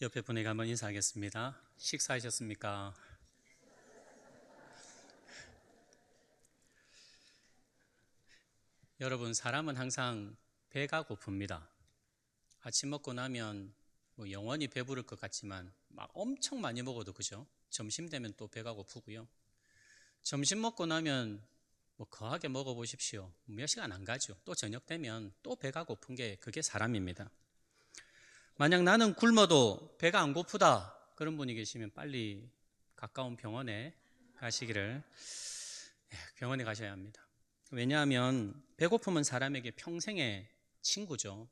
옆에 분에게 한번 인사하겠습니다. 식사하셨습니까? 여러분, 사람은 항상 배가 고픕니다. 아침 먹고 나면 영원히 배부를 것 같지만 막 엄청 많이 먹어도 그죠? 점심 되면 또 배가 고프고요. 점심 먹고 나면 거하게 먹어보십시오. 몇 시간 안 가죠. 또 저녁 되면 또 배가 고픈 게 그게 사람입니다. 만약 나는 굶어도 배가 안 고프다 그런 분이 계시면 빨리 가까운 병원에 가시기를, 병원에 가셔야 합니다. 왜냐하면 배고픔은 사람에게 평생의 친구죠.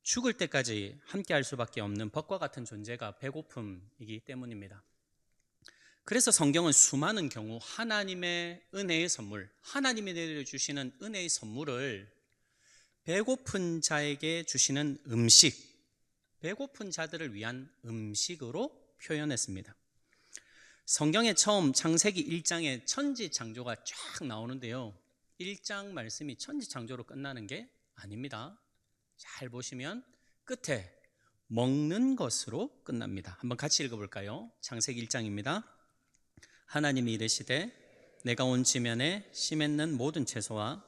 죽을 때까지 함께 할 수밖에 없는 법과 같은 존재가 배고픔이기 때문입니다. 그래서 성경은 수많은 경우 하나님의 은혜의 선물, 하나님이 내려주시는 은혜의 선물을 배고픈 자에게 주시는 음식, 배고픈 자들을 위한 음식으로 표현했습니다. 성경에 처음 창세기 1장에 천지창조가 쫙 나오는데요, 1장 말씀이 천지창조로 끝나는 게 아닙니다. 잘 보시면 끝에 먹는 것으로 끝납니다. 한번 같이 읽어볼까요? 창세기 1장입니다. 하나님이 이르시되 내가 온 지면에 씨 맺는 모든 채소와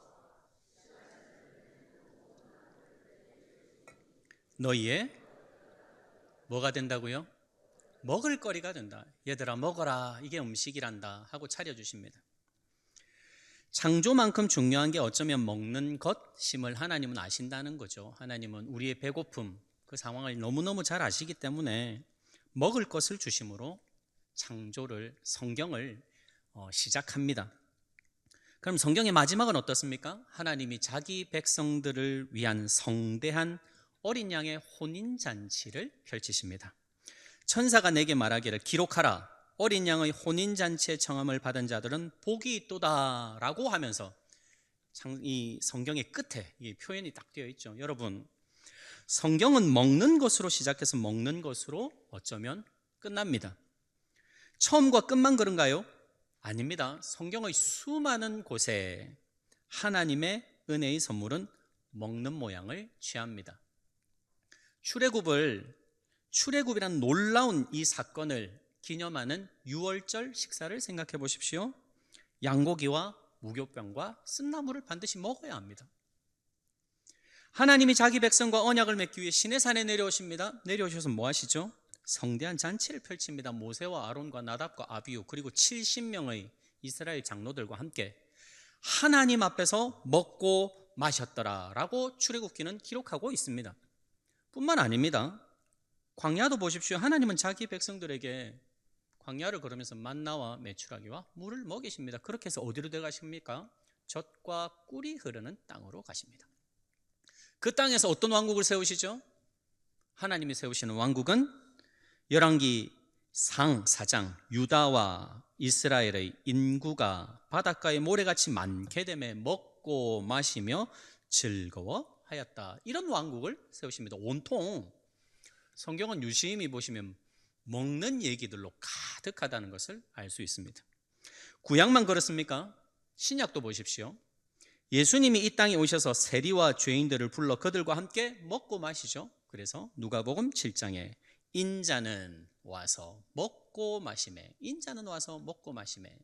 너희의 뭐가 된다고요? 먹을 거리가 된다. 얘들아 먹어라, 이게 음식이란다 하고 차려주십니다. 창조만큼 중요한 게 어쩌면 먹는 것임을 하나님은 아신다는 거죠. 하나님은 우리의 배고픔, 그 상황을 너무너무 잘 아시기 때문에 먹을 것을 주심으로 창조를, 성경을 시작합니다. 그럼 성경의 마지막은 어떻습니까? 하나님이 자기 백성들을 위한 성대한 어린 양의 혼인잔치를 펼치십니다. 천사가 내게 말하기를 기록하라, 어린 양의 혼인잔치의 청함을 받은 자들은 복이 있도다 라고 하면서 이 성경의 끝에 이 표현이 딱 되어 있죠. 여러분, 성경은 먹는 것으로 시작해서 먹는 것으로 어쩌면 끝납니다. 처음과 끝만 그런가요? 아닙니다. 성경의 수많은 곳에 하나님의 은혜의 선물은 먹는 모양을 취합니다. 출애굽이라는 놀라운 이 사건을 기념하는 유월절 식사를 생각해 보십시오. 양고기와 무교병과 쓴나물을 반드시 먹어야 합니다. 하나님이 자기 백성과 언약을 맺기 위해 시내산에 내려오십니다. 내려오셔서 뭐 하시죠? 성대한 잔치를 펼칩니다. 모세와 아론과 나답과 아비후 그리고 70명의 이스라엘 장로들과 함께 하나님 앞에서 먹고 마셨더라라고 출애굽기는 기록하고 있습니다. 뿐만 아닙니다. 광야도 보십시오. 하나님은 자기 백성들에게 광야를 걸으면서 만나와 메추라기와 물을 먹이십니다. 그렇게 해서 어디로 들어가십니까? 젖과 꿀이 흐르는 땅으로 가십니다. 그 땅에서 어떤 왕국을 세우시죠? 하나님이 세우시는 왕국은 열왕기 상 4장 유다와 이스라엘의 인구가 바닷가에 모래같이 많게 되매 먹고 마시며 즐거워하였다. 이런 왕국을 세우십니다. 온통 성경은 유심히 보시면 먹는 얘기들로 가득하다는 것을 알 수 있습니다. 구약만 그렇습니까? 신약도 보십시오. 예수님이 이 땅에 오셔서 세리와 죄인들을 불러 그들과 함께 먹고 마시죠. 그래서 누가복음 7장에 인자는 와서 먹고 마시매, 인자는 와서 먹고 마시매.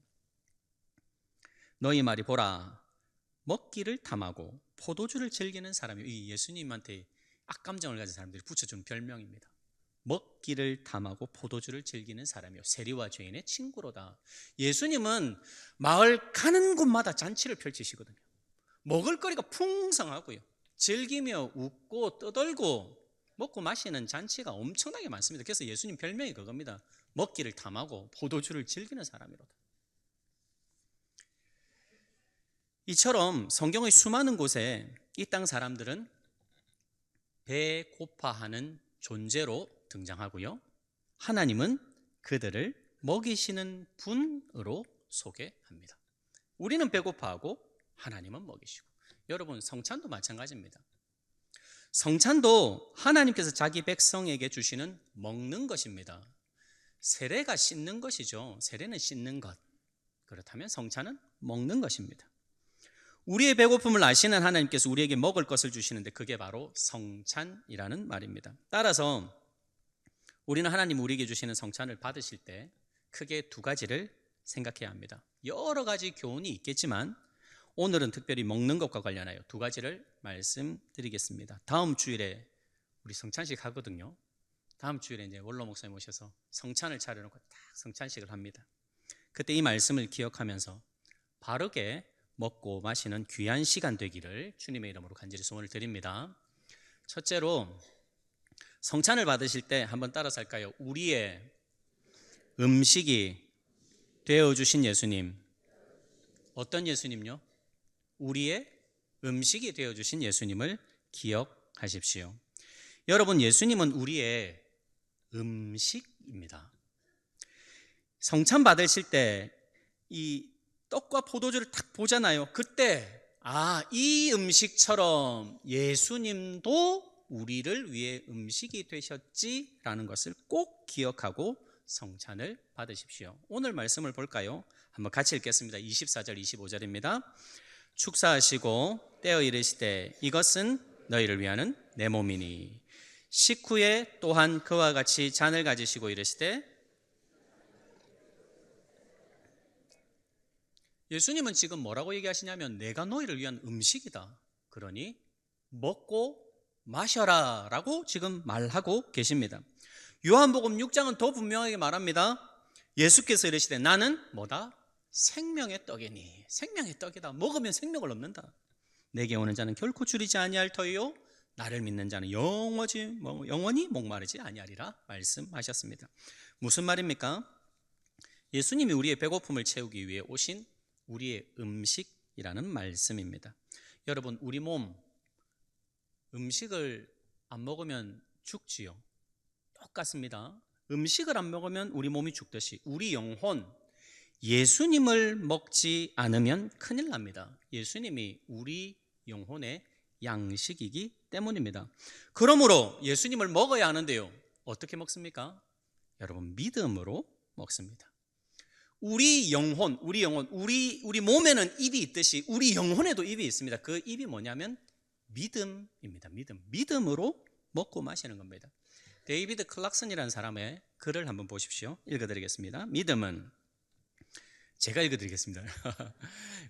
너희 말이 보라, 먹기를 탐하고 포도주를 즐기는 사람이, 이 예수님한테 악감정을 가진 사람들이 붙여준 별명입니다. 먹기를 탐하고 포도주를 즐기는 사람이요 세리와 죄인의 친구로다. 예수님은 마을 가는 곳마다 잔치를 펼치시거든요. 먹을거리가 풍성하고요, 즐기며 웃고 떠들고 먹고 마시는 잔치가 엄청나게 많습니다. 그래서 예수님 별명이 그겁니다. 먹기를 탐하고 포도주를 즐기는 사람이로다. 이처럼 성경의 수많은 곳에 이 땅 사람들은 배고파하는 존재로 등장하고요, 하나님은 그들을 먹이시는 분으로 소개합니다. 우리는 배고파하고 하나님은 먹이시고, 여러분 성찬도 마찬가지입니다. 성찬도 하나님께서 자기 백성에게 주시는 먹는 것입니다. 세례가 씻는 것이죠. 세례는 씻는 것. 그렇다면 성찬은 먹는 것입니다. 우리의 배고픔을 아시는 하나님께서 우리에게 먹을 것을 주시는데 그게 바로 성찬이라는 말입니다. 따라서 우리는 하나님 우리에게 주시는 성찬을 받으실 때 크게 두 가지를 생각해야 합니다. 여러 가지 교훈이 있겠지만 오늘은 특별히 먹는 것과 관련하여 두 가지를 말씀드리겠습니다. 다음 주일에 우리 성찬식 하거든요. 다음 주일에 이제 원로 목사님 오셔서 성찬을 차려놓고 딱 성찬식을 합니다. 그때 이 말씀을 기억하면서 바르게 먹고 마시는 귀한 시간 되기를 주님의 이름으로 간절히 소원을 드립니다. 첫째로 성찬을 받으실 때 한번 따라서 할까요? 우리의 음식이 되어주신 예수님. 어떤 예수님요? 우리의 음식이 되어주신 예수님을 기억하십시오. 여러분, 예수님은 우리의 음식입니다. 성찬 받으실 때 이 떡과 포도주를 딱 보잖아요. 그때 이 음식처럼 예수님도 우리를 위해 음식이 되셨지라는 것을 꼭 기억하고 성찬을 받으십시오. 오늘 말씀을 볼까요? 한번 같이 읽겠습니다. 24절 25절입니다. 축사하시고 떼어 이르시되 이것은 너희를 위하는 내 몸이니 식후에 또한 그와 같이 잔을 가지시고 이르시되. 예수님은 지금 뭐라고 얘기하시냐면 내가 너희를 위한 음식이다. 그러니 먹고 마셔라 라고 지금 말하고 계십니다. 요한복음 6장은 더 분명하게 말합니다. 예수께서 이르시되 나는 뭐다? 생명의 떡이니. 생명의 떡이다. 먹으면 생명을 얻는다. 내게 오는 자는 결코 줄이지 아니할 터이요 나를 믿는 자는 영원히 목마르지 아니하리라 말씀하셨습니다. 무슨 말입니까? 예수님이 우리의 배고픔을 채우기 위해 오신 우리의 음식이라는 말씀입니다. 여러분, 우리 몸 음식을 안 먹으면 죽지요. 똑같습니다. 음식을 안 먹으면 우리 몸이 죽듯이 우리 영혼 예수님을 먹지 않으면 큰일 납니다. 예수님이 우리 영혼의 양식이기 때문입니다. 그러므로 예수님을 먹어야 하는데요. 어떻게 먹습니까? 여러분, 믿음으로 먹습니다. 우리 몸에는 입이 있듯이 우리 영혼에도 입이 있습니다. 그 입이 뭐냐면 믿음입니다. 믿음으로 먹고 마시는 겁니다. 데이비드 클락슨이라는 사람의 글을 한번 보십시오. 읽어드리겠습니다. 제가 읽어드리겠습니다.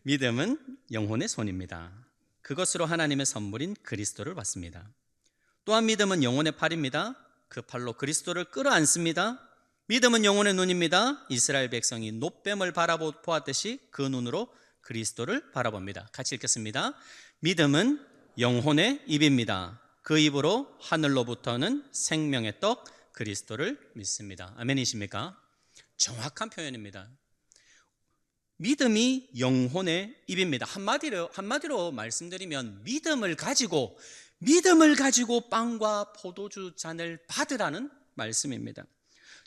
믿음은 영혼의 손입니다. 그것으로 하나님의 선물인 그리스도를 받습니다. 또한 믿음은 영혼의 팔입니다. 그 팔로 그리스도를 끌어안습니다. 믿음은 영혼의 눈입니다. 이스라엘 백성이 놋뱀을 바라보았듯이 그 눈으로 그리스도를 바라봅니다. 같이 읽겠습니다. 믿음은 영혼의 입입니다. 그 입으로 하늘로부터는 생명의 떡 그리스도를 믿습니다. 아멘이십니까? 정확한 표현입니다. 믿음이 영혼의 입입니다. 한마디로 말씀드리면 믿음을 가지고 빵과 포도주 잔을 받으라는 말씀입니다.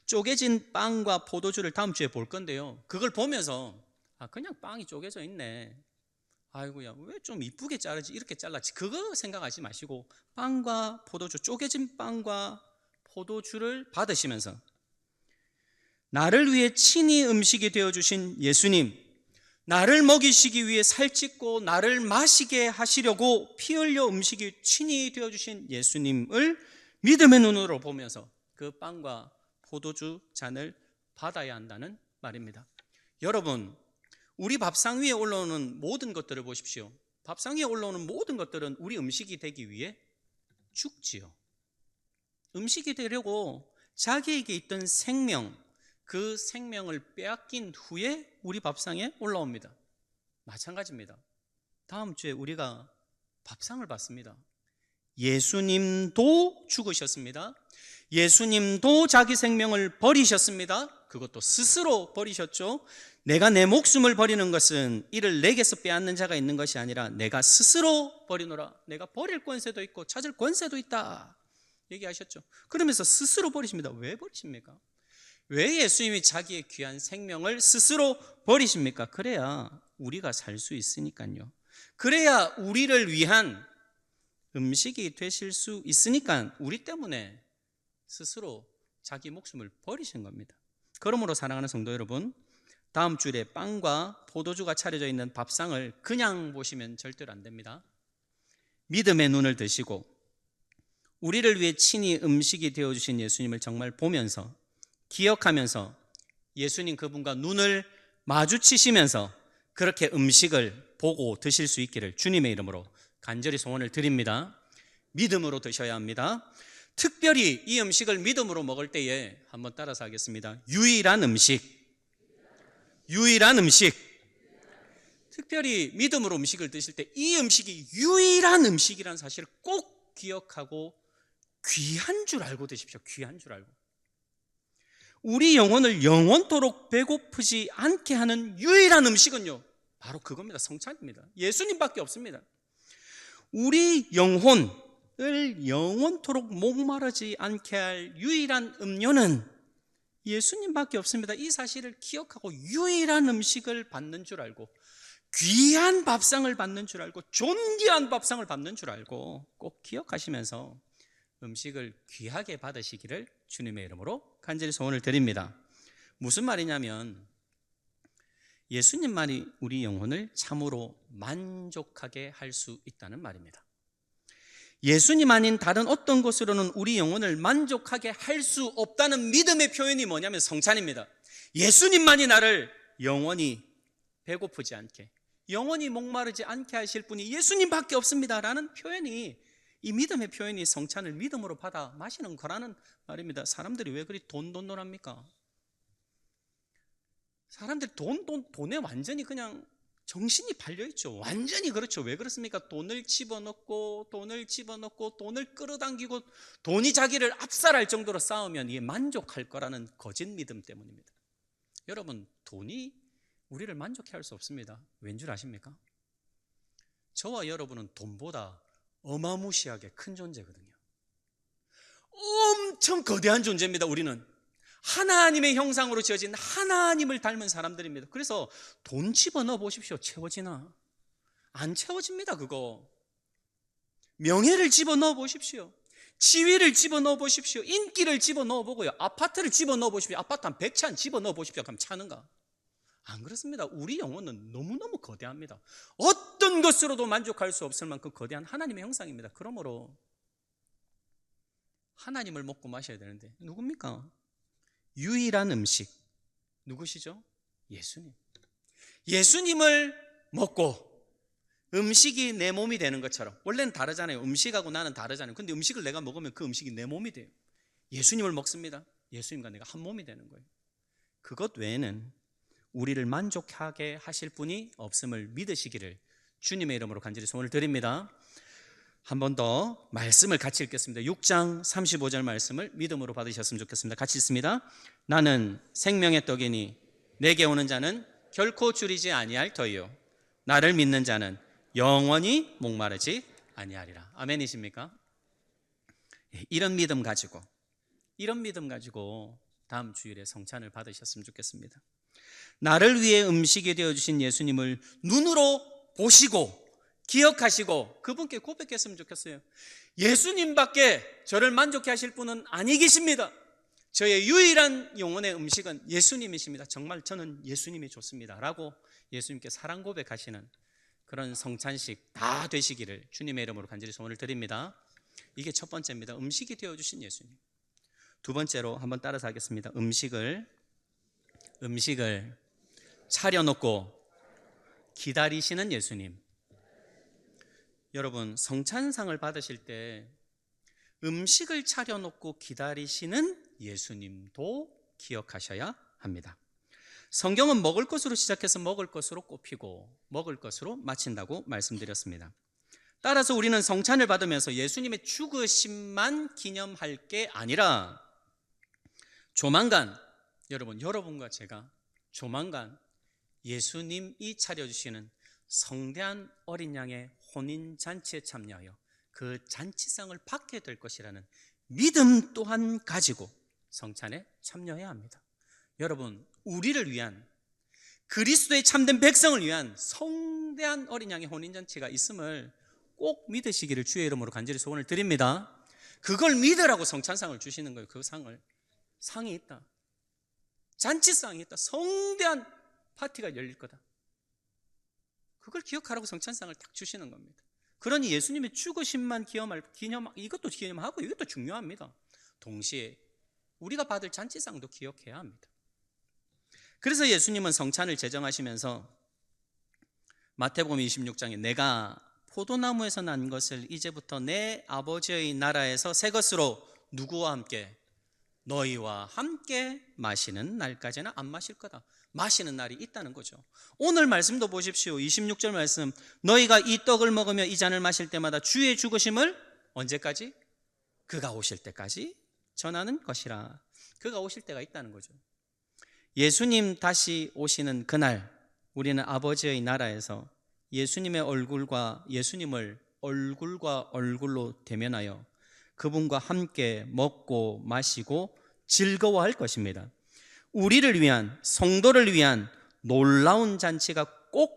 쪼개진 빵과 포도주를 다음 주에 볼 건데요. 그걸 보면서 그냥 빵이 쪼개져 있네. 아이고야, 왜 좀 이쁘게 자르지? 이렇게 잘랐지? 그거 생각하지 마시고 빵과 포도주, 쪼개진 빵과 포도주를 받으시면서 나를 위해 친히 음식이 되어주신 예수님, 나를 먹이시기 위해 살찌고 나를 마시게 하시려고 피 흘려 음식이 친히 되어주신 예수님을 믿음의 눈으로 보면서 그 빵과 포도주 잔을 받아야 한다는 말입니다. 여러분, 우리 밥상 위에 올라오는 모든 것들을 보십시오. 밥상 위에 올라오는 모든 것들은 우리 음식이 되기 위해 죽지요. 음식이 되려고 자기에게 있던 생명, 그 생명을 빼앗긴 후에 우리 밥상에 올라옵니다. 마찬가지입니다. 다음 주에 우리가 밥상을 받습니다. 예수님도 죽으셨습니다. 예수님도 자기 생명을 버리셨습니다. 그것도 스스로 버리셨죠. 내가 내 목숨을 버리는 것은 이를 내게서 빼앗는 자가 있는 것이 아니라 내가 스스로 버리노라. 내가 버릴 권세도 있고 찾을 권세도 있다 얘기하셨죠. 그러면서 스스로 버리십니다. 왜 버리십니까? 왜 예수님이 자기의 귀한 생명을 스스로 버리십니까? 그래야 우리가 살 수 있으니까요. 그래야 우리를 위한 음식이 되실 수 있으니까 우리 때문에 스스로 자기 목숨을 버리신 겁니다. 그러므로 사랑하는 성도 여러분, 다음 주일에 빵과 포도주가 차려져 있는 밥상을 그냥 보시면 절대로 안 됩니다. 믿음의 눈을 드시고 우리를 위해 친히 음식이 되어주신 예수님을 정말 보면서 기억하면서 예수님 그분과 눈을 마주치시면서 그렇게 음식을 보고 드실 수 있기를 주님의 이름으로 간절히 소원을 드립니다. 믿음으로 드셔야 합니다. 특별히 이 음식을 믿음으로 먹을 때에 한번 따라서 하겠습니다. 유일한 음식. 특별히 믿음으로 음식을 드실 때 이 음식이 유일한 음식이라는 사실을 꼭 기억하고 귀한 줄 알고 드십시오. 귀한 줄 알고. 우리 영혼을 영원토록 배고프지 않게 하는 유일한 음식은요, 바로 그겁니다. 성찬입니다. 예수님밖에 없습니다. 우리 영혼을 영원토록 목마르지 않게 할 유일한 음료는 예수님밖에 없습니다. 이 사실을 기억하고 유일한 음식을 받는 줄 알고, 귀한 밥상을 받는 줄 알고, 존귀한 밥상을 받는 줄 알고 꼭 기억하시면서 음식을 귀하게 받으시기를 주님의 이름으로 간절히 소원을 드립니다. 무슨 말이냐면 예수님만이 우리 영혼을 참으로 만족하게 할 수 있다는 말입니다. 예수님 아닌 다른 어떤 것으로는 우리 영혼을 만족하게 할 수 없다는 믿음의 표현이 뭐냐면 성찬입니다. 예수님만이 나를 영원히 배고프지 않게, 영원히 목마르지 않게 하실 분이 예수님밖에 없습니다 라는 표현이, 이 믿음의 표현이 성찬을 믿음으로 받아 마시는 거라는 말입니다. 사람들이 왜 그리 돈돈돈합니까? 사람들이 돈에 완전히 그냥 정신이 팔려있죠. 완전히 그렇죠. 왜 그렇습니까? 돈을 집어넣고 돈을 끌어당기고 돈이 자기를 압살할 정도로 싸우면 이게 만족할 거라는 거짓 믿음 때문입니다. 여러분, 돈이 우리를 만족해 할 수 없습니다. 왠 줄 아십니까? 저와 여러분은 돈보다 어마무시하게 큰 존재거든요. 엄청 거대한 존재입니다. 우리는 하나님의 형상으로 지어진 하나님을 닮은 사람들입니다. 그래서 돈 집어넣어 보십시오. 채워지나? 안 채워집니다. 그거. 명예를 집어넣어 보십시오. 지위를 집어넣어 보십시오. 인기를 집어넣어 보고요. 아파트를 집어넣어 보십시오. 아파트 한 100채 집어넣어 보십시오. 그럼 차는가? 안 그렇습니다. 우리 영혼은 너무너무 거대합니다. 어떤 것으로도 만족할 수 없을 만큼 거대한 하나님의 형상입니다. 그러므로 하나님을 먹고 마셔야 되는데 누굽니까? 유일한 음식 누구시죠? 예수님. 예수님을 먹고 음식이 내 몸이 되는 것처럼, 원래는 다르잖아요. 음식하고 나는 다르잖아요. 근데 음식을 내가 먹으면 그 음식이 내 몸이 돼요. 예수님을 먹습니다. 예수님과 내가 한 몸이 되는 거예요. 그것 외에는 우리를 만족하게 하실 분이 없음을 믿으시기를 주님의 이름으로 간절히 소원을 드립니다. 한 번 더 말씀을 같이 읽겠습니다. 6장 35절 말씀을 믿음으로 받으셨으면 좋겠습니다. 같이 읽습니다. 나는 생명의 떡이니 내게 오는 자는 결코 줄이지 아니할 터이요 나를 믿는 자는 영원히 목마르지 아니하리라. 아멘이십니까? 이런 믿음 가지고 다음 주일에 성찬을 받으셨으면 좋겠습니다. 나를 위해 음식이 되어주신 예수님을 눈으로 보시고 기억하시고 그분께 고백했으면 좋겠어요. 예수님밖에 저를 만족해 하실 분은 아니 계십니다. 저의 유일한 영혼의 음식은 예수님이십니다. 정말 저는 예수님이 좋습니다 라고 예수님께 사랑 고백하시는 그런 성찬식 다 되시기를 주님의 이름으로 간절히 소원을 드립니다. 이게 첫 번째입니다. 음식이 되어주신 예수님. 두 번째로 한번 따라서 하겠습니다. 음식을 차려놓고 기다리시는 예수님. 여러분, 성찬상을 받으실 때 음식을 차려놓고 기다리시는 예수님도 기억하셔야 합니다. 성경은 먹을 것으로 시작해서 먹을 것으로 꼽히고 먹을 것으로 마친다고 말씀드렸습니다. 따라서 우리는 성찬을 받으면서 예수님의 죽으심만 기념할 게 아니라 조만간 여러분과 제가 조만간 예수님이 차려주시는 성대한 어린 양의 혼인잔치에 참여하여 그 잔치상을 받게 될 것이라는 믿음 또한 가지고 성찬에 참여해야 합니다. 여러분, 우리를 위한, 그리스도의 참된 백성을 위한 성대한 어린 양의 혼인잔치가 있음을 꼭 믿으시기를 주의 이름으로 간절히 소원을 드립니다. 그걸 믿으라고 성찬상을 주시는 거예요. 그 상이 있다. 잔치상이 있다. 성대한 파티가 열릴 거다. 그걸 기억하라고 성찬상을 딱 주시는 겁니다. 그러니 예수님의 죽으심만 이것도 기념하고 이것도 중요합니다. 동시에 우리가 받을 잔치상도 기억해야 합니다. 그래서 예수님은 성찬을 제정하시면서 마태복음 26장에 내가 포도나무에서 난 것을 이제부터 내 아버지의 나라에서 새 것으로 누구와 함께? 너희와 함께 마시는 날까지는 안 마실 거다. 마시는 날이 있다는 거죠. 오늘 말씀도 보십시오. 26절 말씀, 너희가 이 떡을 먹으며 이 잔을 마실 때마다 주의 죽으심을 언제까지? 그가 오실 때까지 전하는 것이라. 그가 오실 때가 있다는 거죠. 예수님 다시 오시는 그날, 우리는 아버지의 나라에서 예수님의 얼굴과 예수님을 얼굴과 얼굴로 대면하여 그분과 함께 먹고 마시고 즐거워할 것입니다. 우리를 위한, 성도를 위한 놀라운 잔치가 곧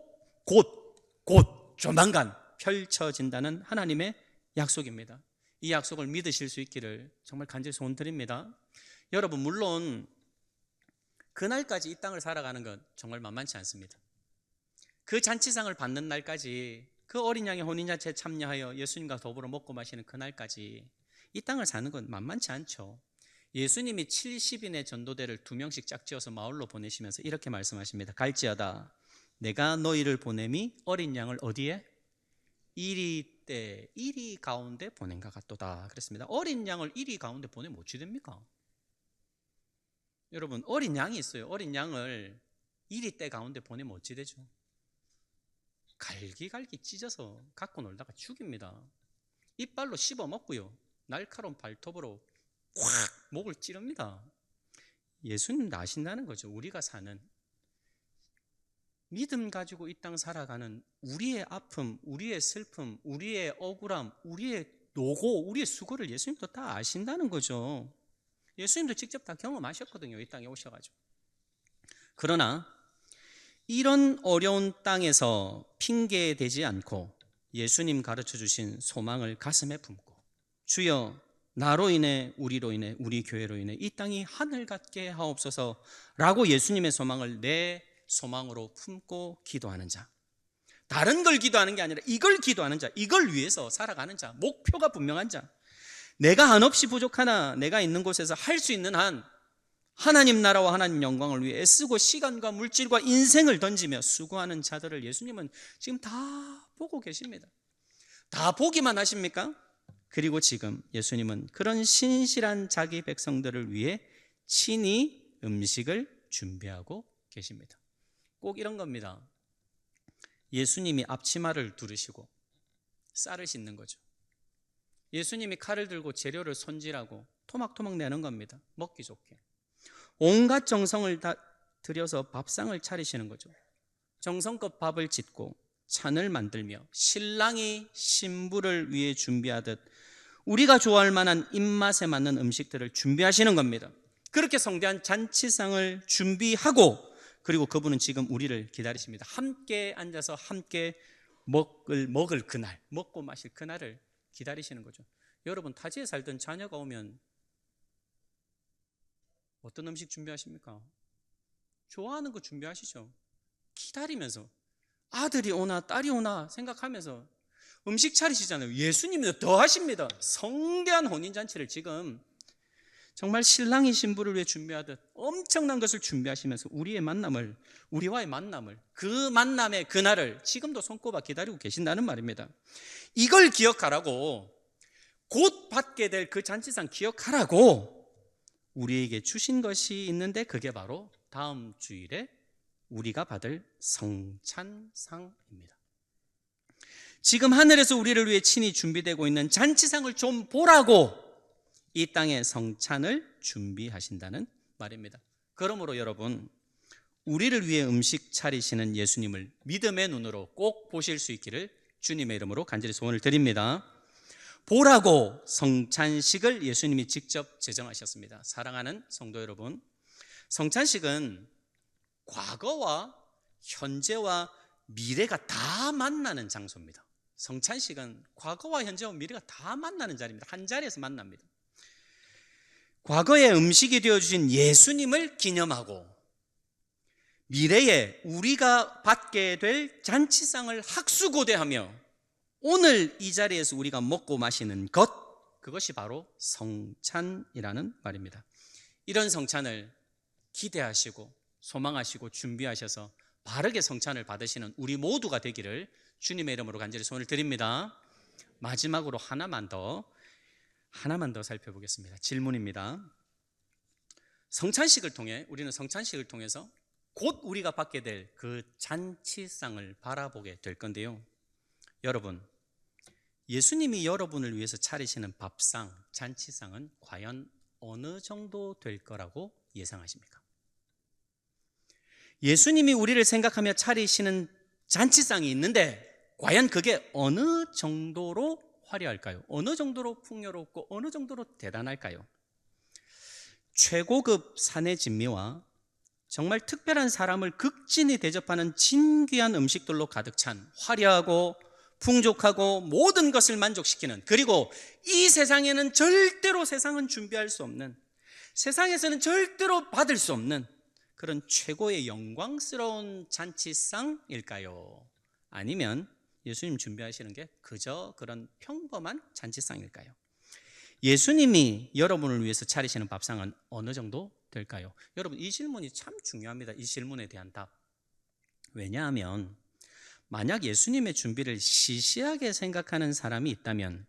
조만간 펼쳐진다는 하나님의 약속입니다. 이 약속을 믿으실 수 있기를 정말 간절히 소원드립니다. 여러분, 물론 그날까지 이 땅을 살아가는 건 정말 만만치 않습니다. 그 잔치상을 받는 날까지, 그 어린 양의 혼인잔치에 참여하여 예수님과 더불어 먹고 마시는 그날까지 이 땅을 사는 건 만만치 않죠. 예수님이 70인의 전도대를 2명씩 짝지어서 마을로 보내시면서 이렇게 말씀하십니다. 갈지어다 내가 너희를 보냄이 어린 양을 어디에? 이리 가운데 보낸 것 같도다 그랬습니다. 어린 양을 이리 가운데 보내면 어찌 됩니까? 여러분, 어린 양이 있어요. 어린 양을 이리 때 가운데 보내면 어찌 되죠? 갈기갈기 찢어서 갖고 놀다가 죽입니다. 이빨로 씹어 먹고요, 날카로운 발톱으로 확 목을 찌릅니다. 예수님도 아신다는 거죠. 우리가 사는, 믿음 가지고 이 땅 살아가는 우리의 아픔, 우리의 슬픔, 우리의 억울함, 우리의 노고, 우리의 수고를 예수님도 다 아신다는 거죠. 예수님도 직접 다 경험하셨거든요, 이 땅에 오셔가지고. 그러나 이런 어려운 땅에서 핑계대지 않고 예수님 가르쳐 주신 소망을 가슴에 품고, 주여 나로 인해, 우리로 인해, 우리 교회로 인해 이 땅이 하늘 같게 하옵소서 라고 예수님의 소망을 내 소망으로 품고 기도하는 자, 다른 걸 기도하는 게 아니라 이걸 기도하는 자, 이걸 위해서 살아가는 자, 목표가 분명한 자, 내가 한없이 부족하나 내가 있는 곳에서 할 수 있는 한 하나님 나라와 하나님 영광을 위해 애쓰고 시간과 물질과 인생을 던지며 수고하는 자들을 예수님은 지금 다 보고 계십니다. 다 보기만 하십니까? 그리고 지금 예수님은 그런 신실한 자기 백성들을 위해 친히 음식을 준비하고 계십니다. 꼭 이런 겁니다. 예수님이 앞치마를 두르시고 쌀을 씻는 거죠. 예수님이 칼을 들고 재료를 손질하고 토막토막 내는 겁니다. 먹기 좋게. 온갖 정성을 다 들여서 밥상을 차리시는 거죠. 정성껏 밥을 짓고 찬을 만들며 신랑이 신부를 위해 준비하듯 우리가 좋아할 만한 입맛에 맞는 음식들을 준비하시는 겁니다. 그렇게 성대한 잔치상을 준비하고, 그리고 그분은 지금 우리를 기다리십니다. 함께 앉아서 함께 먹을 그날, 먹고 마실 그날을 기다리시는 거죠. 여러분, 타지에 살던 자녀가 오면 어떤 음식 준비하십니까? 좋아하는 거 준비하시죠. 기다리면서 아들이 오나 딸이 오나 생각하면서 음식 차리시잖아요. 예수님은 더 하십니다. 성대한 혼인잔치를 지금 정말 신랑이 신부를 위해 준비하듯 엄청난 것을 준비하시면서 우리와의 만남을, 그 만남의 그날을 지금도 손꼽아 기다리고 계신다는 말입니다. 이걸 기억하라고, 곧 받게 될 그 잔치상 기억하라고 우리에게 주신 것이 있는데, 그게 바로 다음 주일에 우리가 받을 성찬상입니다. 지금 하늘에서 우리를 위해 친히 준비되고 있는 잔치상을 좀 보라고 이 땅에 성찬을 준비하신다는 말입니다. 그러므로 여러분, 우리를 위해 음식 차리시는 예수님을 믿음의 눈으로 꼭 보실 수 있기를 주님의 이름으로 간절히 소원을 드립니다. 보라고 성찬식을 예수님이 직접 제정하셨습니다. 사랑하는 성도 여러분, 성찬식은 과거와 현재와 미래가 다 만나는 장소입니다. 성찬식은 과거와 현재와 미래가 다 만나는 자리입니다. 한 자리에서 만납니다. 과거에 음식이 되어주신 예수님을 기념하고, 미래에 우리가 받게 될 잔치상을 학수고대하며 오늘 이 자리에서 우리가 먹고 마시는 것, 그것이 바로 성찬이라는 말입니다. 이런 성찬을 기대하시고 소망하시고 준비하셔서 바르게 성찬을 받으시는 우리 모두가 되기를 주님의 이름으로 간절히 소원을 드립니다. 마지막으로 하나만 더 살펴보겠습니다. 질문입니다. 우리는 성찬식을 통해서 곧 우리가 받게 될 그 잔치상을 바라보게 될 건데요. 여러분, 예수님이 여러분을 위해서 차리시는 밥상, 잔치상은 과연 어느 정도 될 거라고 예상하십니까? 예수님이 우리를 생각하며 차리시는 잔치상이 있는데 과연 그게 어느 정도로 화려할까요? 어느 정도로 풍요롭고 어느 정도로 대단할까요? 최고급 사내 진미와 정말 특별한 사람을 극진히 대접하는 진귀한 음식들로 가득 찬 화려하고 풍족하고 모든 것을 만족시키는, 그리고 이 세상에는 절대로 세상은 준비할 수 없는, 세상에서는 절대로 받을 수 없는 그런 최고의 영광스러운 잔치상일까요? 아니면 예수님 준비하시는 게 그저 그런 평범한 잔치상일까요? 예수님이 여러분을 위해서 차리시는 밥상은 어느 정도 될까요? 여러분, 이 질문이 참 중요합니다. 이 질문에 대한 답. 왜냐하면 만약 예수님의 준비를 시시하게 생각하는 사람이 있다면,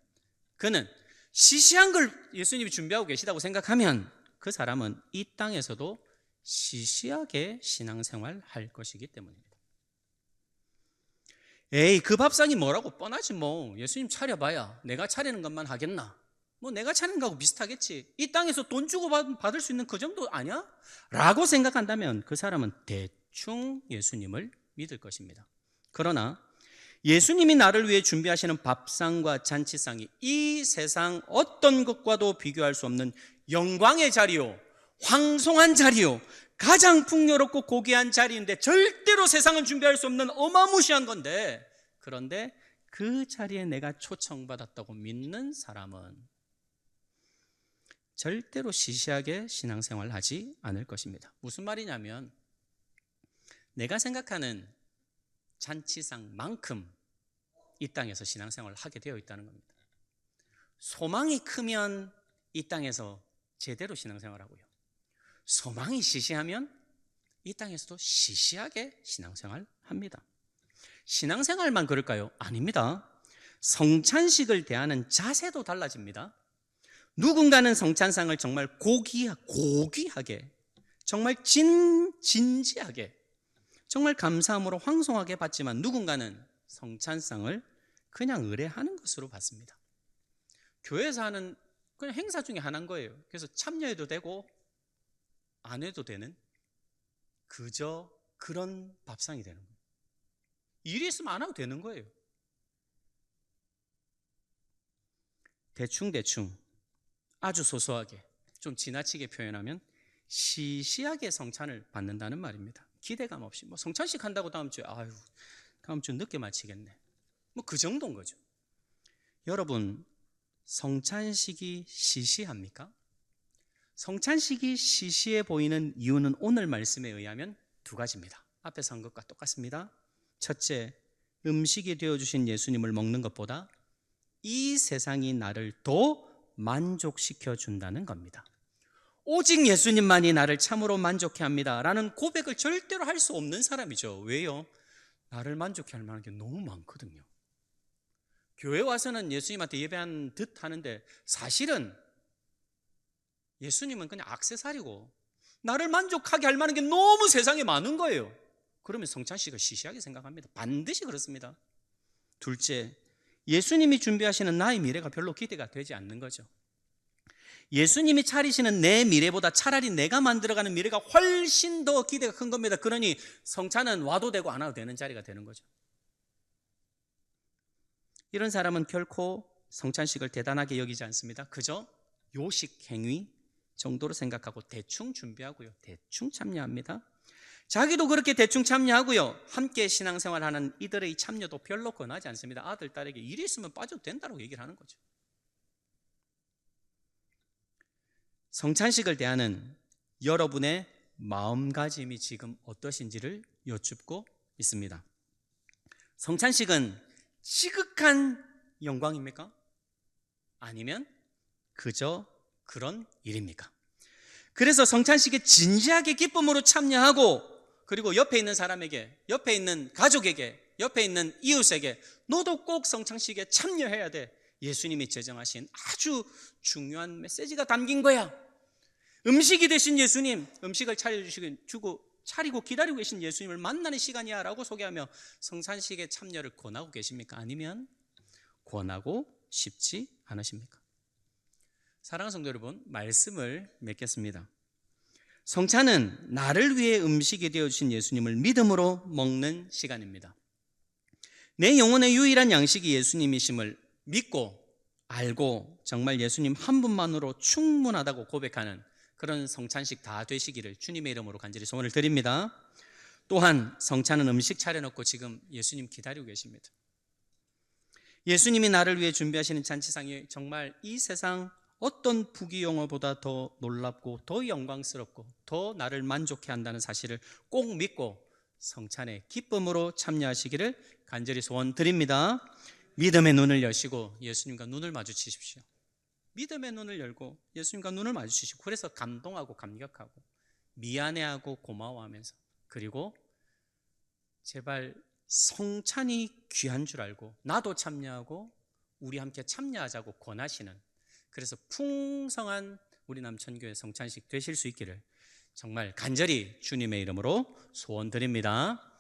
그는 시시한 걸 예수님이 준비하고 계시다고 생각하면 그 사람은 이 땅에서도 시시하게 신앙생활 할 것이기 때문입니다. 에이, 그 밥상이 뭐라고, 뻔하지 뭐. 예수님 차려봐야 내가 차리는 것만 하겠나? 뭐 내가 차리는 거하고 비슷하겠지. 이 땅에서 돈 주고 받을 수 있는 그 정도 아니야? 라고 생각한다면 그 사람은 대충 예수님을 믿을 것입니다. 그러나 예수님이 나를 위해 준비하시는 밥상과 잔치상이 이 세상 어떤 것과도 비교할 수 없는 영광의 자리요, 황송한 자리요, 가장 풍요롭고 고귀한 자리인데 절대로 세상은 준비할 수 없는 어마무시한 건데, 그런데 그 자리에 내가 초청받았다고 믿는 사람은 절대로 시시하게 신앙생활을 하지 않을 것입니다. 무슨 말이냐면, 내가 생각하는 잔치상만큼 이 땅에서 신앙생활을 하게 되어 있다는 겁니다. 소망이 크면 이 땅에서 제대로 신앙생활하고요, 소망이 시시하면 이 땅에서도 시시하게 신앙생활합니다. 신앙생활만 그럴까요? 아닙니다. 성찬식을 대하는 자세도 달라집니다. 누군가는 성찬상을 정말 고귀하게, 정말 진지하게, 정말 감사함으로 황송하게 받지만, 누군가는 성찬상을 그냥 의례하는 것으로 받습니다. 교회에서 하는 그냥 행사 중에 하나인 거예요. 그래서 참여해도 되고 안 해도 되는 그저 그런 밥상이 되는 거예요. 일이 있으면 안 하고 되는 거예요. 대충 아주 소소하게, 좀 지나치게 표현하면 시시하게 성찬을 받는다는 말입니다. 기대감 없이, 뭐 성찬식 한다고 다음 주에 늦게 마치겠네, 뭐 그 정도인 거죠. 여러분, 성찬식이 시시합니까? 성찬식이 시시해 보이는 이유는 오늘 말씀에 의하면 두 가지입니다. 앞에서 한 것과 똑같습니다. 첫째, 음식이 되어주신 예수님을 먹는 것보다 이 세상이 나를 더 만족시켜 준다는 겁니다. 오직 예수님만이 나를 참으로 만족해 합니다 라는 고백을 절대로 할 수 없는 사람이죠. 왜요? 나를 만족해 할 만한 게 너무 많거든요. 교회 와서는 예수님한테 예배한 듯 하는데 사실은 예수님은 그냥 액세서리고 나를 만족하게 할 만한 게 너무 세상에 많은 거예요. 그러면 성찬식을 시시하게 생각합니다. 반드시 그렇습니다. 둘째, 예수님이 준비하시는 나의 미래가 별로 기대가 되지 않는 거죠. 예수님이 차리시는 내 미래보다 차라리 내가 만들어가는 미래가 훨씬 더 기대가 큰 겁니다. 그러니 성찬은 와도 되고 안 와도 되는 자리가 되는 거죠. 이런 사람은 결코 성찬식을 대단하게 여기지 않습니다. 그저 요식 행위 정도로 생각하고 대충 준비하고요, 대충 참여합니다. 자기도 그렇게 대충 참여하고요, 함께 신앙생활하는 이들의 이 참여도 별로 권하지 않습니다. 아들, 딸에게 일이 있으면 빠져도 된다고 얘기를 하는 거죠. 성찬식을 대하는 여러분의 마음가짐이 지금 어떠신지를 여쭙고 있습니다. 성찬식은 지극한 영광입니까? 아니면 그저 그런 일입니까? 그래서 성찬식에 진지하게 기쁨으로 참여하고, 그리고 옆에 있는 사람에게, 옆에 있는 가족에게, 옆에 있는 이웃에게 너도 꼭 성찬식에 참여해야 돼, 예수님이 제정하신 아주 중요한 메시지가 담긴 거야. 음식이 되신 예수님, 음식을 차리고 기다리고 계신 예수님을 만나는 시간이야 라고 소개하며 성찬식에 참여를 권하고 계십니까? 아니면 권하고 싶지 않으십니까? 사랑하는 성도 여러분, 말씀을 맺겠습니다. 성찬은 나를 위해 음식이 되어주신 예수님을 믿음으로 먹는 시간입니다. 내 영혼의 유일한 양식이 예수님이심을 믿고 알고 정말 예수님 한 분만으로 충분하다고 고백하는 그런 성찬식 다 되시기를 주님의 이름으로 간절히 소원을 드립니다. 또한 성찬은 음식 차려놓고 지금 예수님 기다리고 계십니다. 예수님이 나를 위해 준비하시는 잔치상이 정말 이 세상 어떤 부귀영화보다 더 놀랍고 더 영광스럽고 더 나를 만족해 한다는 사실을 꼭 믿고 성찬의 기쁨으로 참여하시기를 간절히 소원드립니다. 믿음의 눈을 여시고 예수님과 눈을 마주치십시오. 믿음의 눈을 열고 예수님과 눈을 마주치시고, 그래서 감동하고 감격하고 미안해하고 고마워하면서, 그리고 제발 성찬이 귀한 줄 알고 나도 참여하고 우리 함께 참여하자고 권하시는, 그래서 풍성한 우리 남천교회 성찬식 되실 수 있기를 정말 간절히 주님의 이름으로 소원드립니다.